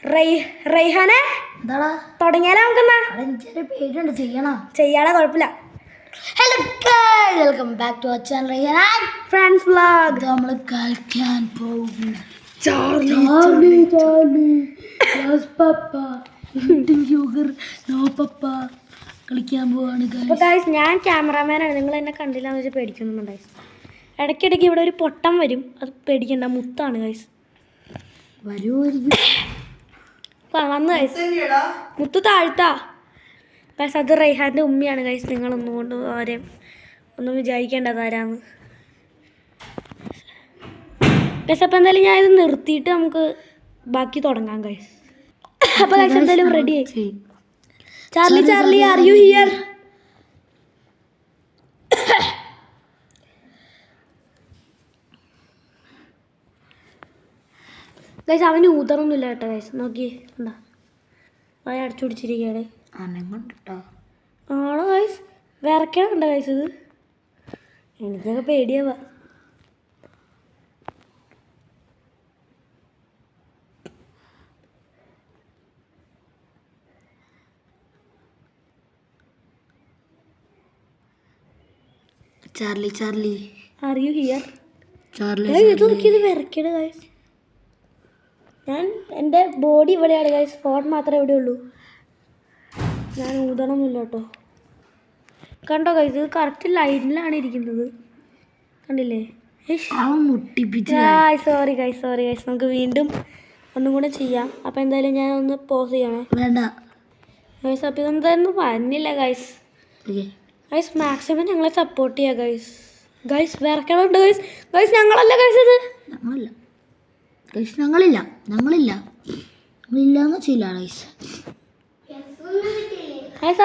റൈഹാനെ തുടങ്ങിയാലോ നമുക്കെന്നാ പേരുണ്ട് ചെയ്യാതെ കുഴപ്പമില്ല. Hello welcome back to channel Raihan friends vlog. നമ്മൾ കളിക്കാൻ പോകും കളിക്കാൻ പോവാണ്. ഞാൻ ക്യാമറാമാനാണ്, നിങ്ങൾ എന്നെ കണ്ടില്ലാന്ന് വെച്ചാൽ പേടിക്കുന്നുണ്ട് ഗൈസ്. ഇടയ്ക്കിടയ്ക്ക് ഇവിടെ ഒരു പൊട്ടം വരും, അത് പേടിക്കണ്ട, മുത്താണ് ഗൈസ്. വന്ന് ഗൈസ്, മുത്ത് താഴ്ത്താ ഗൈസ്. അത് റൈഹാൻ്റെ ഉമ്മയാണ് ഗൈസ്. നിങ്ങളൊന്നും കൊണ്ട് ആരെയും ഒന്നും വിചാരിക്കേണ്ടത് ആരാന്ന് ഗൈസ്. അപ്പം എന്തായാലും ഞാൻ ഇത് നിർത്തിയിട്ട് നമുക്ക് ബാക്കി തുടങ്ങാം ഗൈസ്. അപ്പോൾ ഗൈസ് എന്തായാലും റെഡി ആയി. Charlie are you here? Guys അവന് ഊതറൊന്നുമില്ല കേട്ടോ ഗൈസ്. നോക്കിയേ, എന്താ വായ അടച്ചു പിടിച്ചിരിക്കുകയാണ്. ആണോ ഗൈസ്? വിറക്കണുണ്ടോ ഗൈസ്? ഇത് എനിക്കൊക്കെ പേടിയാവാ. Charlie are you here? ഇത് നോക്കിയത് വിറക്കണ ഗൈസ്. ഞാൻ എൻ്റെ ബോഡി ഇവിടെയാണ് ഗൈസ്, ഫോൺ മാത്രമേ ഇവിടെ ഉള്ളൂ. ഞാൻ ഊതണമൊന്നുമില്ല കേട്ടോ. കണ്ടോ ഗൈസ്, ഇത് കറക്റ്റ് ലൈനിലാണ് ഇരിക്കുന്നത്, കണ്ടില്ലേ? സോറി ഗൈസ്, നമുക്ക് വീണ്ടും ഒന്നും കൂടെ ചെയ്യാം. അപ്പോൾ എന്തായാലും ഞാൻ ഒന്ന് പോസ് ചെയ്യണേ. വേണ്ട ഗൈസ്. അപ്പോൾ ഇതെന്തായിരുന്നു പറഞ്ഞില്ല ഗൈസ്. ഗൈസ് മാക്സിമം ഞങ്ങളെ സപ്പോർട്ട് ചെയ്യുക ഗൈസ്. വിറക്കണുണ്ട് ഗൈസ്. ഞങ്ങളല്ല ഗൈസ്, ഇത് ഞങ്ങളില്ലാന്ന് ചെയ്യില്ല ഗൈസ്.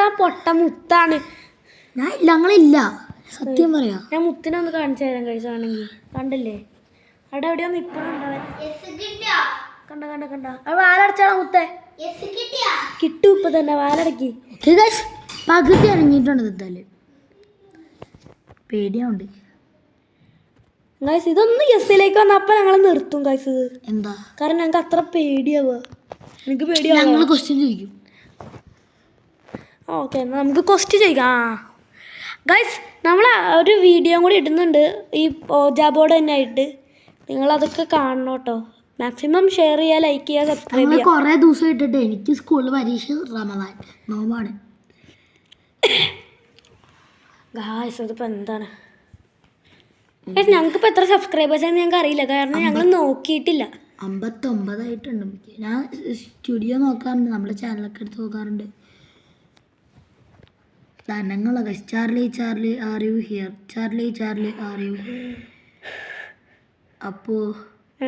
ആ പൊട്ട മുത്താണ്. ഞങ്ങളില്ല, സത്യം പറയാ. ഞാൻ മുത്തിനെ ഒന്ന് കാണിച്ചു തരാം ഗൈസ്. ആണെങ്കിൽ കണ്ടില്ലേ, അവിടെ എവിടെയൊന്നും ഇപ്പോഴുണ്ടാവാൻ. കണ്ട അത് വാലടച്ചാളാ മുത്തേ. കിട്ടും ഇപ്പൊ തന്നെ, വാലടക്കി. പകുതി ഇറങ്ങിയിട്ടുണ്ട്. എന്തായാലും പേടിയാവുണ്ട് ഗൈസ്. ഇതൊന്ന് എസ്സിലേക്ക് വന്നപ്പോൾ ഞങ്ങൾ നിർത്തും ഗൈസ്. ഇത് എന്താ കാരണം ഞങ്ങൾക്ക് അത്ര പേടിയാവുക. എനിക്ക് പേടിയാവും. ഞങ്ങൾ ക്വസ്റ്റ്യൻ ചോദിക്കും. ഓക്കെ, എന്നാൽ നമുക്ക് ക്വസ്റ്റ്യൻ ചോദിക്കാം. ഗൈസ് നമ്മൾ ഒരു വീഡിയോ കൂടി ഇടുന്നുണ്ട് ഈ ഓജാ ബോർഡ് തന്നെ ആയിട്ട്. നിങ്ങളതൊക്കെ കാണണം കേട്ടോ. മാക്സിമം ഷെയർ ചെയ്യുക, ലൈക്ക് ചെയ്യുക, സബ്സ്ക്രൈബ് ചെയ്യുക. കുറേ ദിവസം ഇട്ടിട്ട് എനിക്ക് സ്കൂളിൽ പരീക്ഷ റമദാൻ നോമ്പാണ് ഗൈസ്. അതിപ്പോൾ എന്താണ് ഞങ്ങൾക്കിപ്പോൾ എത്ര സബ്സ്ക്രൈബേഴ്സാണെന്ന് ഞങ്ങൾക്ക് അറിയില്ല, കാരണം ഞങ്ങൾ നോക്കിയിട്ടില്ല. 59 ആയിട്ടുണ്ട്. ഞാൻ സ്റ്റുഡിയോ നോക്കാറുണ്ട്, നമ്മുടെ ചാനലൊക്കെ എടുത്ത് നോക്കാറുണ്ട്. ഞങ്ങളെ Charlie are you here? Charlie are U? അപ്പോ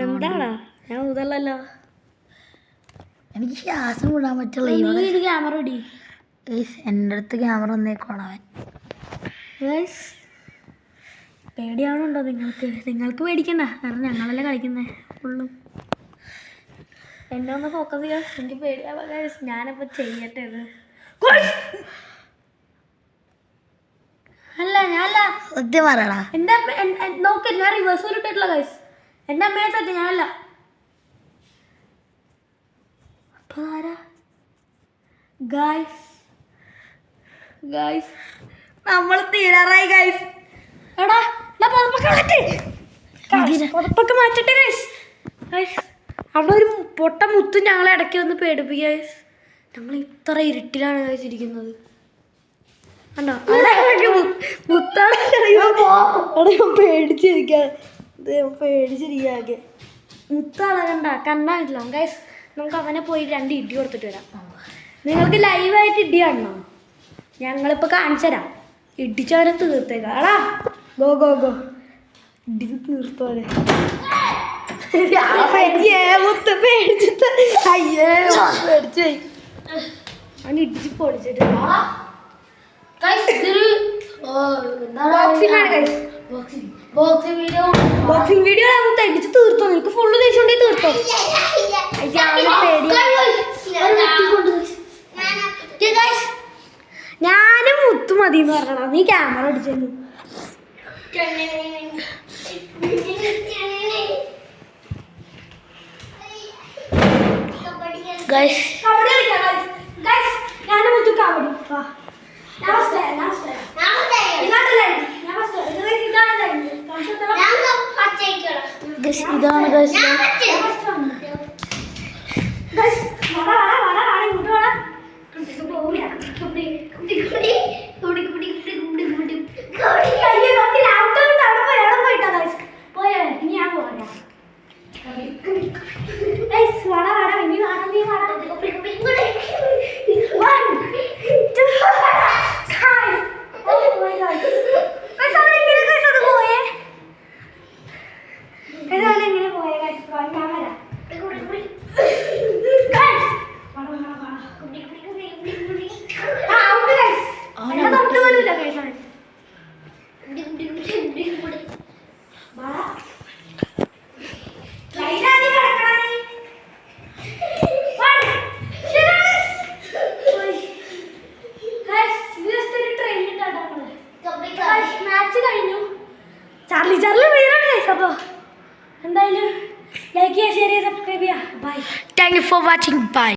എന്താടാ ഞാൻ ഊതല്ലോ. എനിക്ക് ശ്വാസം വിടാൻ പറ്റുള്ള ക്യാമറ ഇടി. എൻ്റെ അടുത്ത് ക്യാമറ ഒന്നേക്കോണവൻ. പേടിയാവണുണ്ടോ നിങ്ങൾക്ക് പേടിക്കണ്ട, കാരണം ഞങ്ങളല്ലേ കളിക്കുന്നത് ഫുള്ളും. എന്നെ ഒന്ന് ഫോക്കസ് ചെയ്യാം, എനിക്ക് പേടിയാവാ. ഞാനിപ്പോൾ ചെയ്യട്ടെ ഇത്. ഞാനല്ല സത്യം പറയടാ. എൻ്റെ നോക്കി ഞാൻ റിവേഴ്സ് ഇട്ടിട്ടുള്ള ഗൈസ്. എൻ്റെ അമ്മയെ സത്യം ഞാനല്ല. അപ്പോൾ ആരാ ഗൈസ്? നമ്മൾ തീരാറായി ഗൈസ്. എടാ പുറപ്പൊക്കെ മാറ്റട്ടെ ഗൈസ്. അവിടെ ഒരു പൊട്ട മുത്ത് ഞങ്ങളെ ഇടയ്ക്ക് വന്ന് പേടിപ്പിക്കുക ഗൈസ്. ഞങ്ങൾ ഇത്ര ഇരുട്ടിലാണ് ഗൈസ് ഇരിക്കുന്നത്. കണ്ടോ മുത്താണ് പേടിച്ചിരിക്കാതെ മുത്താണ്. കണ്ടാ ഗൈസ്. നമുക്ക് അവനെ പോയി 2 ഇടി കൊടുത്തിട്ട് വരാം. നിങ്ങൾക്ക് ലൈവായിട്ട് ഇടി കാണണോ? ഞങ്ങളിപ്പോൾ കാണിച്ചു തരാം. ഇടിച്ചവനെ തീർത്തേക്കാം. ആടാ ഗോ ഇടിച്ച് തീർത്തോലെ. മുത്ത് പേടിച്ചിട്ട് പേടിച്ചു പോയി. അവൻ ഇടിച്ച് പൊളിച്ചിട്ട് ബോക്സിംഗ് വീഡിയോ അടിച്ച് തീർത്തോ. നിനക്ക് ഫുള്ള് ദേഷ്യം ഉണ്ടെങ്കിൽ തീർത്തോ. ഞാനും മുത്തു മതി എന്ന് പറഞ്ഞാ നീ ക്യാമറ അടിച്ചു. ഗൈസ് കബഡി കളിക്കാം ഗൈസ്. ഗൈസ് ഞാൻ മുത്തു കബഡി. വാ. ഞാൻ ഫസ്റ്റ് ഇതാണല്ലേ ഞാൻ ഫസ്റ്റ് ഗൈസ് ഇതാണല്ലേ ഇതാണ് ഗൈസ് ഗൈസ് വാടാ ഇങ്ങോട്ട് വാടാ. ചാർലി വീഴാണ് ഗൈസ്. അപ്പോൾ എന്തായാലും ലൈക്ക് ചെയ്യുക, ഷെയർ ചെയ്യുക, സബ്സ്ക്രൈബ് ചെയ്യുക. Bye. Thank you for watching by.